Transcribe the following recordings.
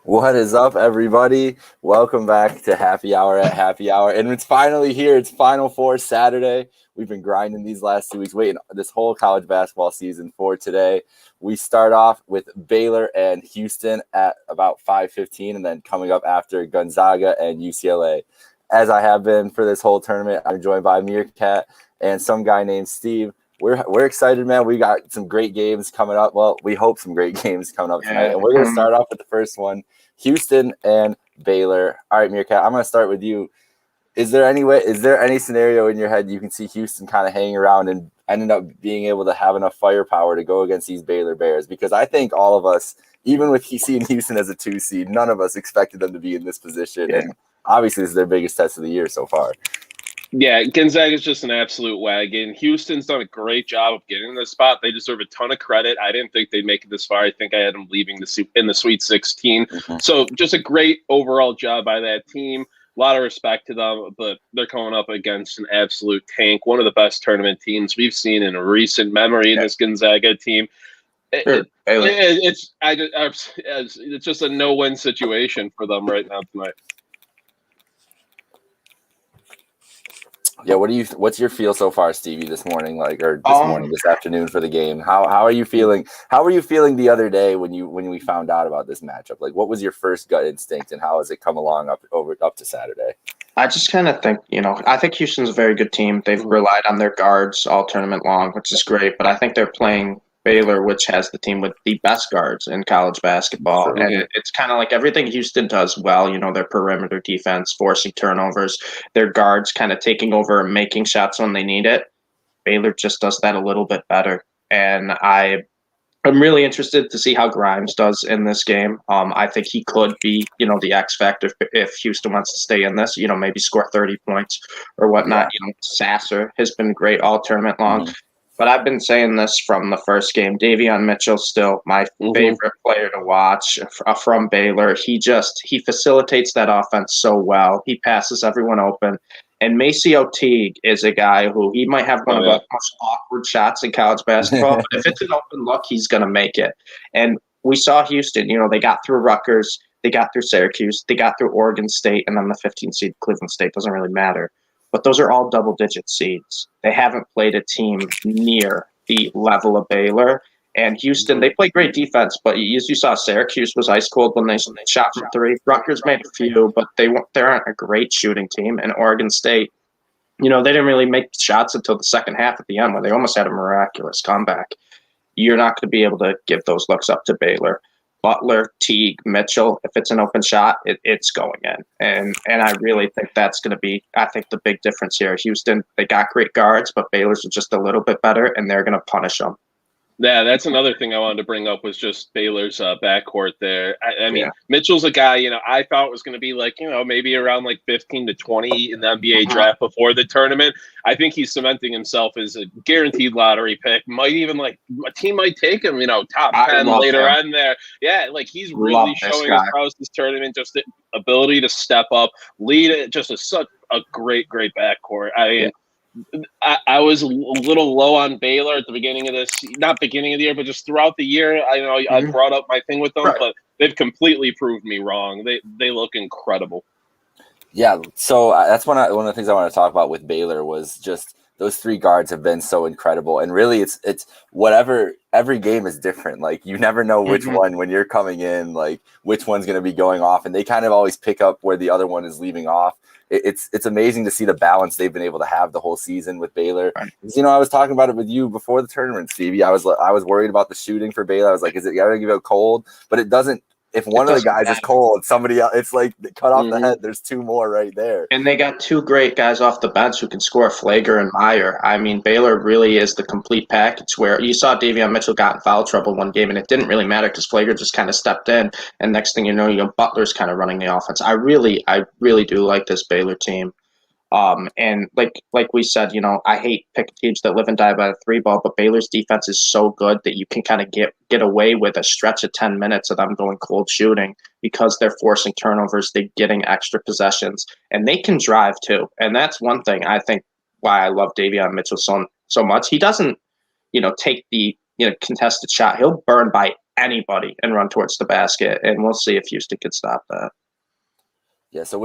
What is up, everybody? Welcome back to Happy Hour at Happy Hour. And it's finally here. It's Final Four Saturday. We've been grinding these last 2 weeks, waiting this whole college basketball season for today. We start off with Baylor and Houston at about 5:15, and then coming up after Gonzaga and UCLA. As I have been for this whole tournament, I'm joined by Meerkat and some guy named Steve. We're excited, man. We got some great games coming up. Well, we hope some great games coming up tonight. And we're going to start off with the first one, Houston and Baylor. All right, Meerkat, I'm going to start with you. Is there any scenario in your head you can see Houston kind of hanging around and ending up being able to have enough firepower to go against these Baylor Bears? Because I think all of us, even with seeing Houston as a 2 seed, none of us expected them to be in this position. Yeah. And obviously, this is their biggest test of the year so far. Yeah, Gonzaga's just an absolute wagon. Houston's done a great job of getting in this spot. They deserve a ton of credit. I didn't think they'd make it this far. I think I had them leaving in the Sweet 16. Mm-hmm. So just a great overall job by that team. A lot of respect to them, but they're coming up against an absolute tank, one of the best tournament teams we've seen in recent memory in this Gonzaga team. It's just a no-win situation for them right now tonight. Yeah, what's your feel so far, Stevie, this morning, this afternoon for the game? How are you feeling? How were you feeling the other day when we found out about this matchup? Like, what was your first gut instinct, and how has it come along up to Saturday? I just kind of think, I think Houston's a very good team. They've relied on their guards all tournament long, which is great. But I think they're playing Baylor, which has the team with the best guards in college basketball. Sure. And it's kind of like everything Houston does well, their perimeter defense, forcing turnovers, their guards kind of taking over and making shots when they need it. Baylor just does that a little bit better. And I'm really interested to see how Grimes does in this game. I think he could be, the X factor if Houston wants to stay in this, maybe score 30 points or whatnot. Yeah. Sasser has been great all tournament long. Mm-hmm. But I've been saying this from the first game. Davion Mitchell's still my favorite player to watch from Baylor. He facilitates that offense so well. He passes everyone open. And MaCio Teague is a guy who he might have one of the most awkward shots in college basketball. But if it's an open look, he's going to make it. And we saw Houston, they got through Rutgers, they got through Syracuse, they got through Oregon State, and then the 15th seed Cleveland State doesn't really matter. But those are all double-digit seeds. They haven't played a team near the level of Baylor. And Houston, they play great defense, but as you saw, Syracuse was ice cold when they shot from three. Rutgers made a few, but they aren't a great shooting team. And Oregon State, they didn't really make shots until the second half at the end, where they almost had a miraculous comeback. You're not going to be able to give those looks up to Baylor. Butler, Teague, Mitchell, if it's an open shot, it's going in. And I really think that's going to be, the big difference here. Houston, they got great guards, but Baylor's are just a little bit better, and they're going to punish them. Yeah, that's another thing I wanted to bring up was just Baylor's backcourt there. I mean, Mitchell's a guy, I thought was going to be maybe around 15 to 20 in the NBA draft before the tournament. I think he's cementing himself as a guaranteed lottery pick. Might even a team might take him, top 10 later on there. Yeah, he's really showing his prowess this tournament, just the ability to step up, lead it, just such a great backcourt. I mean, I was a little low on Baylor at the beginning of not beginning of the year, but just throughout the year. I brought up my thing with them, but they've completely proved me wrong. They look incredible. Yeah, so that's one of the things I want to talk about with Baylor was just those three guards have been so incredible. And really, it's whatever. Every game is different. You never know which one when you're coming in, which one's going to be going off, and they kind of always pick up where the other one is leaving off. It's amazing to see the balance they've been able to have the whole season with Baylor. Right. I was talking about it with you before the tournament, Stevie. I was worried about the shooting for Baylor. I was like, is it going to go cold? But it doesn't. If one of the guys is cold, somebody else, it's cut off the head. There's two more right there. And they got two great guys off the bench who can score, Flager and Meyer. I mean, Baylor really is the complete package where you saw Davion Mitchell got in foul trouble one game, and it didn't really matter because Flager just kind of stepped in. And next thing you know, Butler's kind of running the offense. I really do like this Baylor team. And like we said, I hate picking teams that live and die by the three ball, but Baylor's defense is so good that you can kind of get away with a stretch of 10 minutes of them going cold shooting because they're forcing turnovers, they're getting extra possessions, and they can drive too. And that's one thing I think why I love Davion Mitchell so much. He doesn't, take the contested shot. He'll burn by anybody and run towards the basket, and we'll see if Houston can stop that. Yeah, so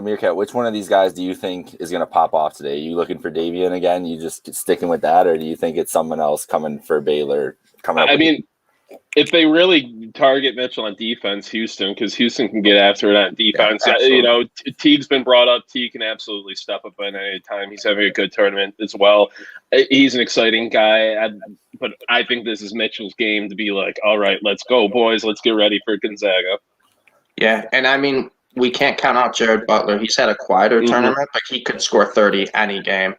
Meerkat, which one of these guys do you think is going to pop off today? Are you looking for Davion again? You just sticking with that, or do you think it's someone else coming for Baylor? If they really target Mitchell on defense, Houston, because Houston can get after it on defense. Yeah, Teague's been brought up. Teague can absolutely step up at any time. He's having a good tournament as well. He's an exciting guy, but I think this is Mitchell's game to be like, all right, let's go, boys. Let's get ready for Gonzaga. Yeah, and we can't count out Jared Butler. He's had a quieter tournament, but he could score 30 any game.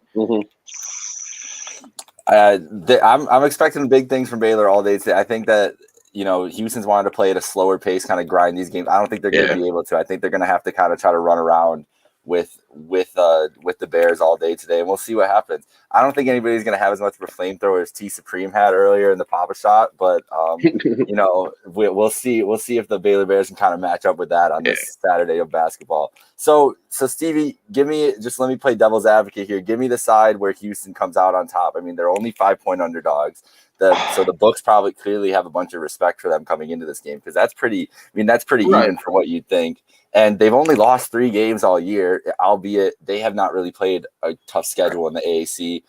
I'm expecting big things from Baylor all day today. I think that Houston's wanted to play at a slower pace, kind of grind these games. I don't think they're going to be able to. I think they're going to have to kind of try to run around with the Bears all day today, and we'll see what happens. I don't think anybody's going to have as much of a flamethrower as T Supreme had earlier in the Papa Shot, but we'll see. We'll see if the Baylor Bears can kind of match up with that on this Saturday of basketball. So Stevie, let me play devil's advocate here. Give me the side where Houston comes out on top. I mean, they're only 5-point underdogs. So the books probably clearly have a bunch of respect for them coming into this game because that's pretty even for what you'd think. And they've only lost 3 games all year, albeit they have not really played a tough schedule in the AAC.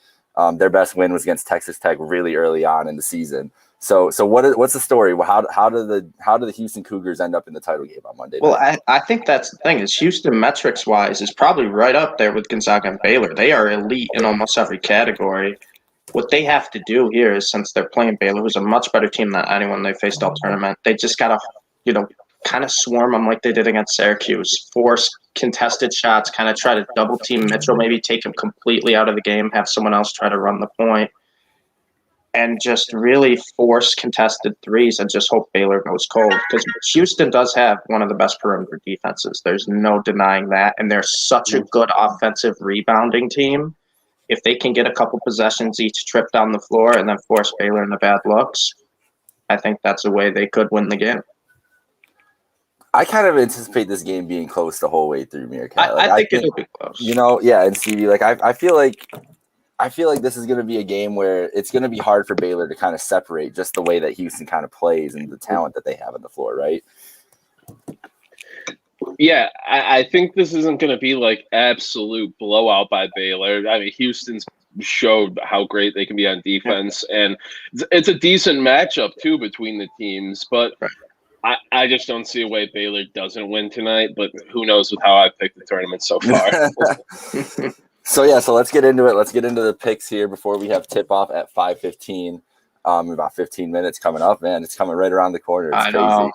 Their best win was against Texas Tech really early on in the season. So what's the story? How do the Houston Cougars end up in the title game on Monday night? Well, I think that's the thing is Houston metrics wise is probably right up there with Gonzaga and Baylor. They are elite in almost every category. What they have to do here is since they're playing Baylor, who's a much better team than anyone they faced all tournament, they just got to, kind of swarm them like they did against Syracuse, force contested shots, kind of try to double team Mitchell, maybe take him completely out of the game, have someone else try to run the point, and just really force contested threes and just hope Baylor goes cold. Because Houston does have one of the best perimeter defenses. There's no denying that. And they're such a good offensive rebounding team. If they can get a couple possessions each trip down the floor and then force Baylor into bad looks, I think that's a way they could win the game. I kind of anticipate this game being close the whole way through, Meerkat. I think it'll be close. And Stevie, I feel like this is going to be a game where it's going to be hard for Baylor to kind of separate just the way that Houston kind of plays and the talent that they have on the floor, right? Yeah, I think this isn't going to be like absolute blowout by Baylor. I mean, Houston's showed how great they can be on defense, and it's a decent matchup too between the teams, but I just don't see a way Baylor doesn't win tonight, but who knows with how I picked the tournament so far. So let's get into it. Let's get into the picks here before we have tip-off at 5:15. About 15 minutes coming up, man. It's coming right around the corner. It's crazy.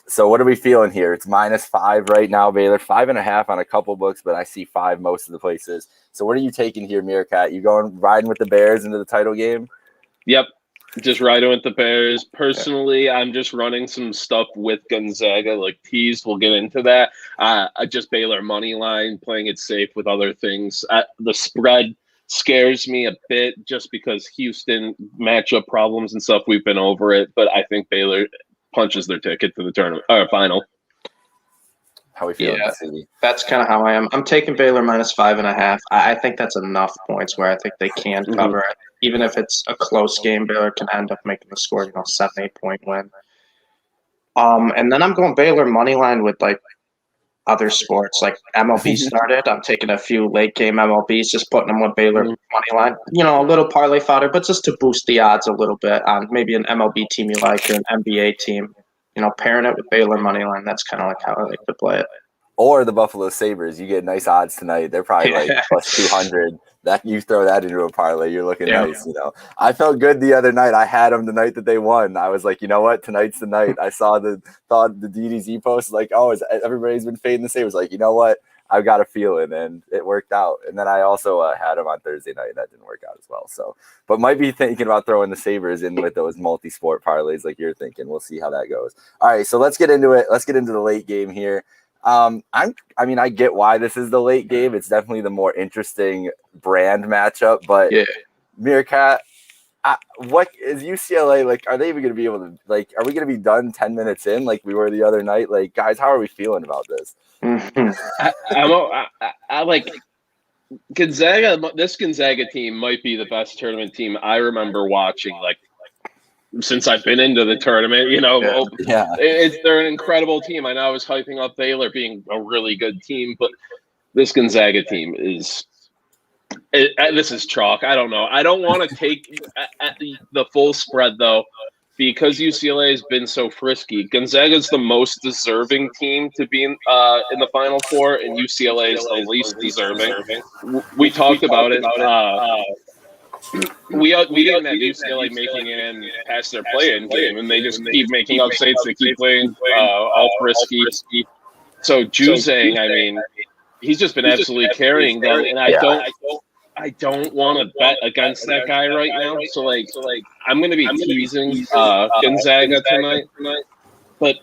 So what are we feeling here? It's -5 right now, Baylor. 5.5 on a couple books, but I see 5 most of the places. So what are you taking here, Meerkat? You riding with the Bears into the title game? Yep. Just riding with the Bears. Personally, I'm just running some stuff with Gonzaga, like teased. We'll get into that. Just Baylor money line, playing it safe with other things. The spread scares me a bit just because Houston matchup problems and stuff. We've been over it, but I think Baylor punches their ticket to the tournament or final. How we feeling? Yeah, that's kind of how I am. I'm taking Baylor -5.5. I think that's enough points where I think they can cover it. Even if it's a close game, Baylor can end up making the score, 7-8 point win. And then I'm going Baylor money line with like other sports, like MLB started. I'm taking a few late game MLBs, just putting them with Baylor money line. A little parlay fodder, but just to boost the odds a little bit on maybe an MLB team you like or an NBA team. Pairing it with Baylor money line. That's kind of like how I like to play it. Or the Buffalo Sabres, you get nice odds tonight. They're probably like plus 200. That you throw that into a parlay, you're looking nice. I felt good the other night. I had them the night that they won. I was like, you know what? Tonight's the night. I saw the DDZ post like, oh, everybody's been fading the Sabres. Like, you know what? I've got a feeling, and it worked out. And then I also had them on Thursday night. That didn't work out as well. So, but might be thinking about throwing the Sabres in with those multi-sport parlays like you're thinking. We'll see how that goes. All right, so let's get into it. Let's get into the late game here. I get why this is the late game. It's definitely the more interesting brand matchup. But Meerkat, what is UCLA like? Are they even going to be able to Are we going to be done 10 minutes in like we were the other night? Like, guys, how are we feeling about this? I like Gonzaga. This Gonzaga team might be the best tournament team I remember watching. Like since I've been into the tournament. Yeah. They're an incredible team. I know I was hyping up Baylor being a really good team, but this Gonzaga team is this is chalk. I don't know. I don't want to take at the full spread though, because UCLA has been so frisky. Gonzaga's the most deserving team to be in the Final Four, and UCLA is the least deserving. We talked about it. We didn't have UCLA making it in past their play-in game, and they just keep making upsets. They keep playing all frisky. So Juzang, I mean, he's just been absolutely carrying them, and I don't want to bet against that guy right now. So I'm going to be teasing Gonzaga tonight. But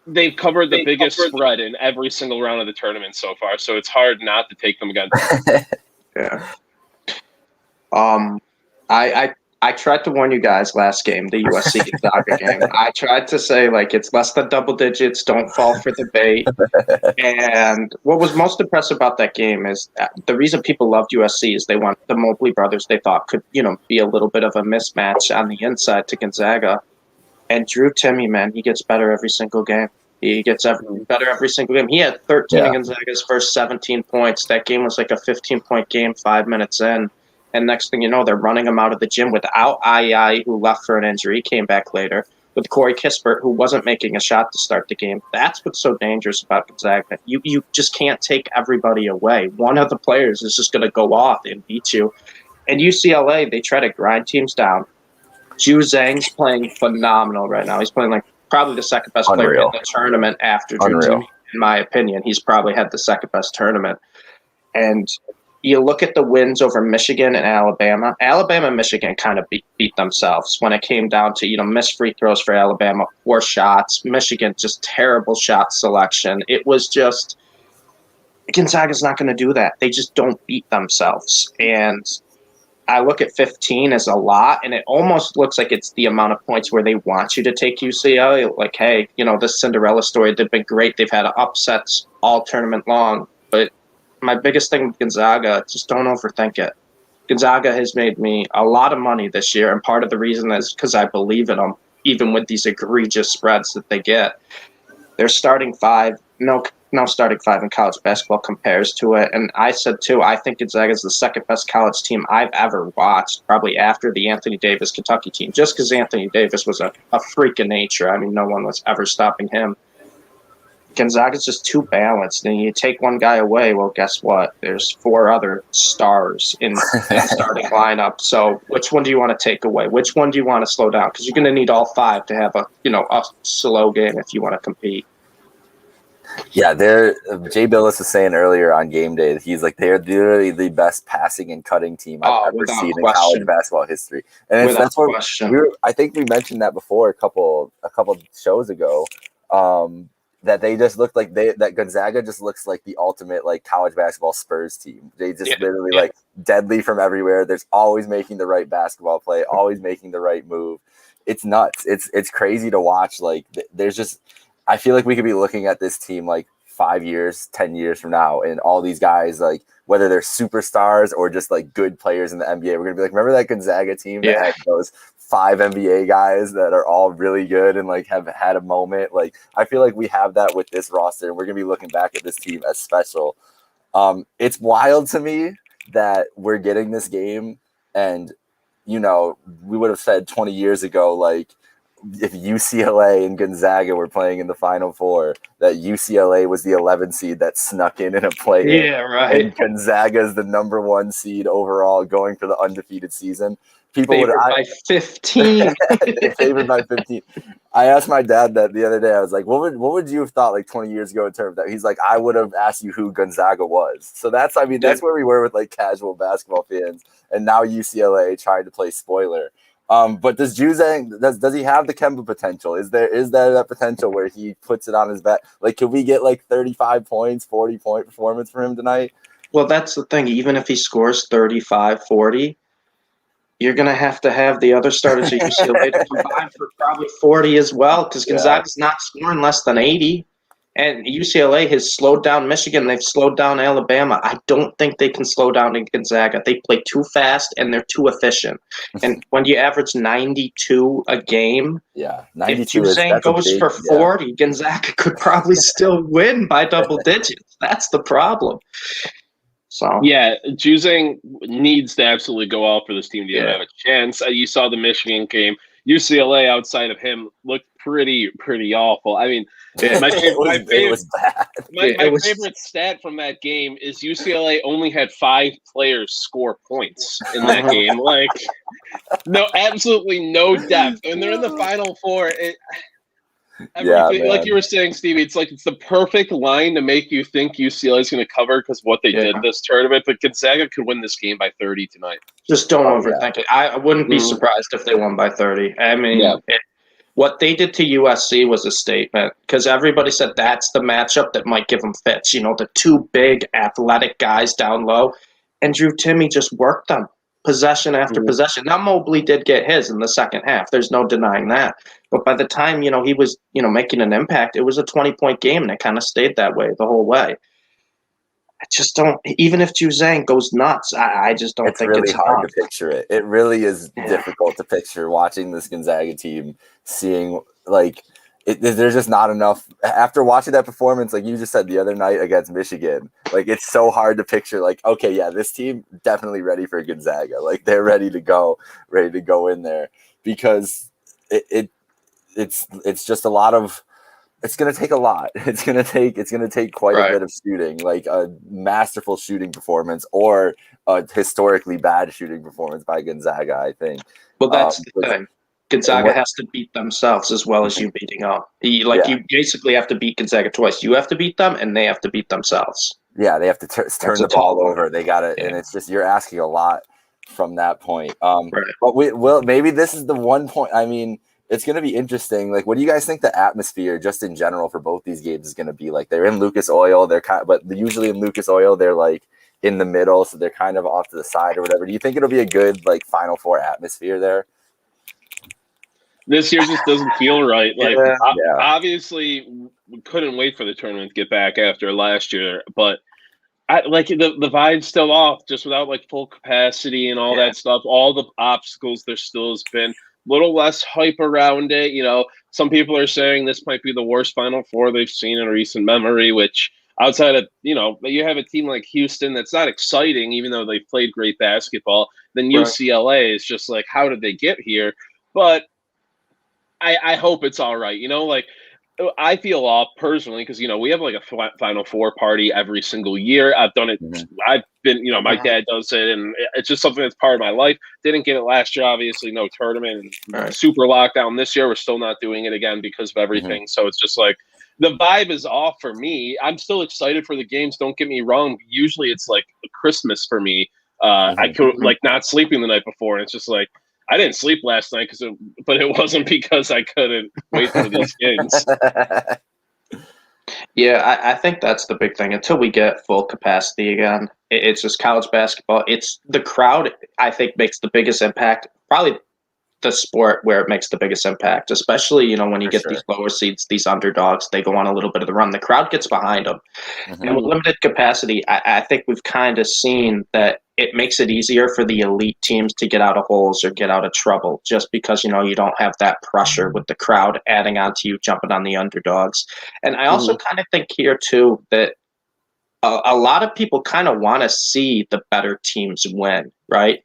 they've covered the biggest spread in every single round of the tournament so far, so it's hard not to take them against them. Yeah. I tried to warn you guys last game, the USC Gonzaga game. I tried to say, it's less than double digits, don't fall for the bait. And what was most impressive about that game is the reason people loved USC is they want the Mobley brothers they thought could, be a little bit of a mismatch on the inside to Gonzaga. And Drew Timme, man, he gets better every single game. He gets better every single game. He had 13 in Gonzaga's first 17 points. That game was like a 15-point game 5 minutes in. And next thing you know, they're running him out of the gym without Ai, who left for an injury, came back later, with Corey Kispert, who wasn't making a shot to start the game. That's what's so dangerous about Gonzaga. You just can't take everybody away. One of the players is just going to go off and beat you. And UCLA, they try to grind teams down. Juzang's playing phenomenal right now. He's playing probably the second best player in the tournament after Drew Timme, in my opinion. He's probably had the second best tournament. And you look at the wins over Michigan and Alabama. Alabama and Michigan kind of beat themselves when it came down to, missed free throws for Alabama, 4 shots. Michigan, just terrible shot selection. It was just Gonzaga's not going to do that. They just don't beat themselves. And I look at 15 as a lot, and it almost looks like it's the amount of points where they want you to take UCLA. Like, hey, this Cinderella story, they've been great. They've had upsets all tournament long. But my biggest thing with Gonzaga, just don't overthink it. Gonzaga has made me a lot of money this year, and part of the reason is because I believe in them, even with these egregious spreads that they get. Their starting 5, no starting 5 in college basketball compares to it. And I said, too, I think Gonzaga is the second best college team I've ever watched, probably after the Anthony Davis Kentucky team, just because Anthony Davis was a freak of nature. I mean, no one was ever stopping him. Gonzaga's just too balanced. And you take one guy away, well, guess what? There's 4 other stars in the starting lineup. So which one do you want to take away? Which one do you want to slow down? Because you're going to need all 5 to have a slow game if you want to compete. Yeah, Jay Billis was saying earlier on game day that he's they're literally the best passing and cutting team I've ever seen in college basketball history. And that's what I think we mentioned that before a couple shows ago. That they just look like that Gonzaga just looks like the ultimate college basketball Spurs team. They just literally deadly from everywhere. There's always making the right basketball play, always making the right move. It's nuts. It's crazy to watch. There's just, I feel like we could be looking at this team 5 years, 10 years from now, and all these guys whether they're superstars or just good players in the NBA, we're gonna be remember that Gonzaga team that had those 5 NBA guys that are all really good and have had a moment. I feel like we have that with this roster, and we're gonna be looking back at this team as special. It's wild to me that we're getting this game, and we would have said 20 years ago, if UCLA and Gonzaga were playing in the Final Four, that UCLA was the 11 seed that snuck in a play. Yeah, right. And Gonzaga is the number 1 seed overall, going for the undefeated season. People favored by 15. Favored by 15. I asked my dad that the other day. I was like, what would you have thought 20 years ago in terms of that? He's like, I would have asked you who Gonzaga was. So that's where we were with casual basketball fans, and now UCLA trying to play spoiler. But does Juzang, does he have the Kemba potential? Is there that potential where he puts it on his back? Could we get 35 points, 40-point performance for him tonight? Well, that's the thing. Even if he scores 35, 40, you're going to have the other starters at UCLA to combine for probably 40 as well, because Gonzaga's not scoring less than 80. And UCLA has slowed down Michigan. They've slowed down Alabama. I don't think they can slow down Gonzaga. They play too fast and they're too efficient. And when you average 92 a game, yeah, if 92 Juzang goes big, for 40, Gonzaga could probably still win by double digits. That's the problem. So yeah, Juzang needs to absolutely go out for this team to have a chance. You saw the Michigan game. UCLA outside of him looked pretty awful. I mean, my favorite stat from that game is UCLA only had 5 players score points in that game. Like, absolutely no depth. And they're in the Final Four. Like you were saying, Stevie, it's the perfect line to make you think UCLA is going to cover because what they did this tournament. But Gonzaga could win this game by 30 tonight. Just don't overthink it. I wouldn't be surprised if they won by 30. I mean, what they did to USC was a statement because everybody said that's the matchup that might give them fits. The two big athletic guys down low. And Drew Timme just worked them possession after possession. Now, Mobley did get his in the second half. There's no denying that. But by the time, he was, making an impact, it was a 20-point game, and it kind of stayed that way the whole way. I just don't – even if Juzang goes nuts, I just don't think really it's hard to picture it. It really is difficult to picture watching this Gonzaga team, seeing, there's just not enough. After watching that performance, like you just said the other night against Michigan, it's so hard to picture, okay, yeah, this team definitely ready for Gonzaga. They're ready to go in there because it's just a lot of – it's going to take a lot. It's going to take quite a bit of shooting, like a masterful shooting performance or a historically bad shooting performance by Gonzaga, I think. Well, that's the thing. Gonzaga has to beat themselves as well as you beating up. You basically have to beat Gonzaga twice. You have to beat them, and they have to beat themselves. Yeah, they have to turn the ball over. They got it, and it's just you're asking a lot from that point. But maybe this is the one point. I mean, it's going to be interesting. What do you guys think the atmosphere, just in general, for both these games is going to be like? They're in Lucas Oil. But usually in Lucas Oil, they're in the middle, so they're kind of off to the side or whatever. Do you think it'll be a good Final Four atmosphere there? This year just doesn't feel right. Obviously, we couldn't wait for the tournament to get back after last year, but the vibe's still off, just without full capacity and all that stuff. All the obstacles there still has been. Little less hype around it. Some people are saying this might be the worst Final Four they've seen in recent memory, which outside of, you have a team like Houston that's not exciting, even though they've played great basketball. Then UCLA is just how did they get here? But I hope it's all right. I feel off personally because, we have a Final Four party every single year. I've done it. I've been, my dad does it, and it's just something that's part of my life. Didn't get it last year, obviously, no tournament. Super lockdown this year. We're still not doing it again because of everything. So it's just the vibe is off for me. I'm still excited for the games. Don't get me wrong. Usually it's Christmas for me. I could not sleeping the night before, and it's just I didn't sleep last night but it wasn't because I couldn't wait for these games. Yeah, I think that's the big thing. Until we get full capacity again, it's just college basketball. It's the crowd, I think, makes the biggest impact. Probably the sport where it makes the biggest impact, especially, when you get these lower seeds, these underdogs, they go on a little bit of the run. The crowd gets behind them. And with limited capacity, I think we've kind of seen that it makes it easier for the elite teams to get out of holes or get out of trouble just because, you don't have that pressure with the crowd adding on to you, jumping on the underdogs. And I also kind of think here, too, that a lot of people kind of want to see the better teams win, right?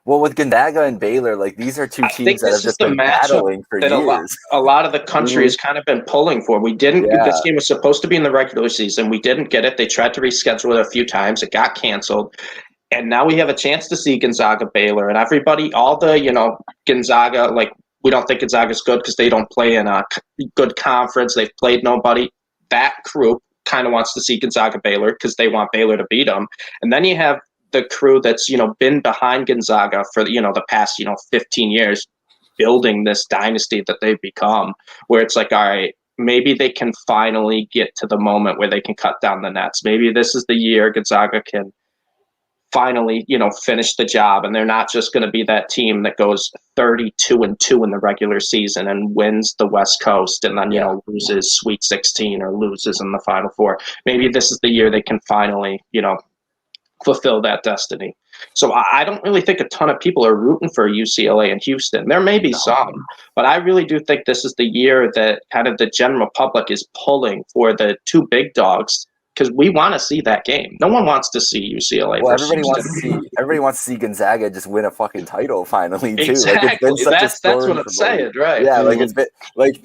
Well, with Gonzaga and Baylor, these are two teams that have just been battling for years. A lot of the country has kind of been pulling for. We didn't. This game was supposed to be in the regular season. We didn't get it. They tried to reschedule it a few times. It got canceled. And now we have a chance to see Gonzaga, Baylor, and everybody, all the, Gonzaga, we don't think Gonzaga's good because they don't play in a good conference. They've played nobody. That crew kind of wants to see Gonzaga, Baylor because they want Baylor to beat them. And then you have the crew that's, been behind Gonzaga for, the past, 15 years, building this dynasty that they've become, where it's all right, maybe they can finally get to the moment where they can cut down the nets. Maybe this is the year Gonzaga can finally, finish the job, and they're not just going to be that team that goes 32-2 in the regular season and wins the West Coast and then loses Sweet 16 or loses in the Final Four. Maybe this is the year they can finally fulfill that destiny. So I don't really think a ton of people are rooting for UCLA and Houston. There may be some, but I really do think this is the year that kind of the general public is pulling for the two big dogs, because we want to see that game. No one wants to see UCLA. Well, everybody wants to see Gonzaga just win a fucking title finally too. Exactly. Like, it's been such that's what I'm saying, right? Yeah, like it's been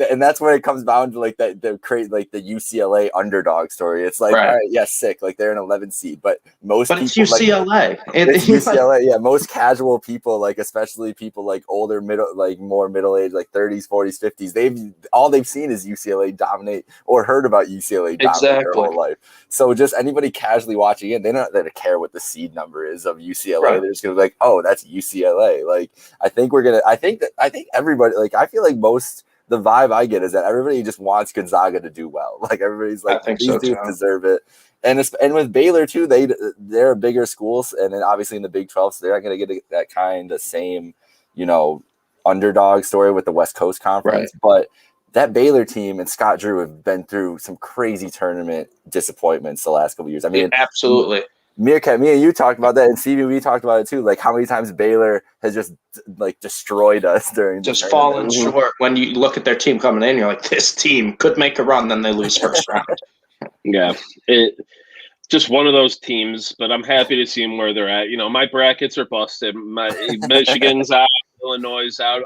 and that's when it comes down to like the UCLA underdog story. It's like, all right, yeah, sick. Like they're an 11 seed, but it's UCLA. It's UCLA. Yeah, most casual people, like especially people like older, more middle age, like 30s, 40s, 50s. They've seen is UCLA dominate or heard about UCLA dominate their whole life. So just anybody casually watching it, they don't care what the seed number is of UCLA. Right. They're just gonna be like, oh, that's UCLA. Like I think everybody, like I feel like the vibe I get is that everybody just wants Gonzaga to do well. Like everybody's like, these dudes deserve it. And with Baylor too, they're a bigger school, and then obviously in the Big 12, so they're not going to get that kind of same, underdog story with the West Coast Conference. Right. But that Baylor team and Scott Drew have been through some crazy tournament disappointments the last couple of years. I mean, absolutely. Meerkat, me and you talked about that, and Stevie, we talked about it too. Like how many times Baylor has just like destroyed us during just fallen short. When you look at their team coming in, you're like, this team could make a run, then they lose first round. Yeah, just one of those teams, but I'm happy to see them where they're at. My brackets are busted. Michigan's out, Illinois is out.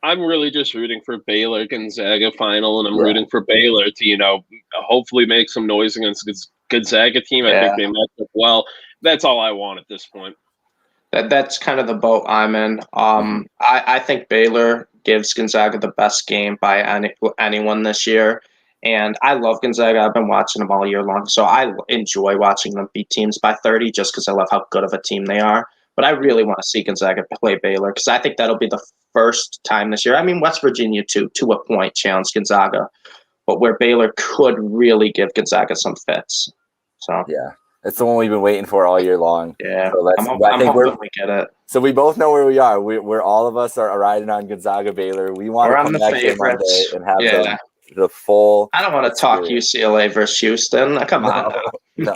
I'm really just rooting for Baylor Gonzaga final, and I'm rooting for Baylor to, hopefully make some noise against Gonzaga team. I think they match up well. That's all I want at this point. That's kind of the boat I'm in. I think Baylor gives Gonzaga the best game by anyone this year. And I love Gonzaga. I've been watching them all year long. So I enjoy watching them beat teams by 30 just because I love how good of a team they are. But I really want to see Gonzaga play Baylor because I think that'll be the first time this year. I mean, West Virginia, too, to a point, challenged Gonzaga. But where Baylor could really give Gonzaga some fits. So yeah, it's the one we've been waiting for all year long. Yeah, so I'm hoping we get it. So we both know where we are. We're all of us are riding on Gonzaga Baylor. We want to come back here Monday and have the full. I don't want to talk UCLA versus Houston. Come on. No,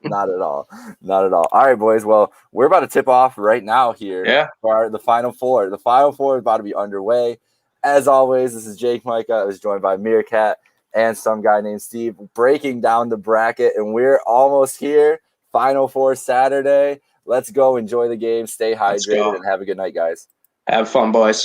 not at all. Not at all. All right, boys. Well, we're about to tip off right now here for the Final Four. The Final Four is about to be underway. As always, this is Jake Micah. I was joined by Meerkat and some guy named Steve breaking down the bracket, and we're almost here. Final Four Saturday. Let's go. Enjoy the game. Stay hydrated and have a good night, guys. Have fun, boys.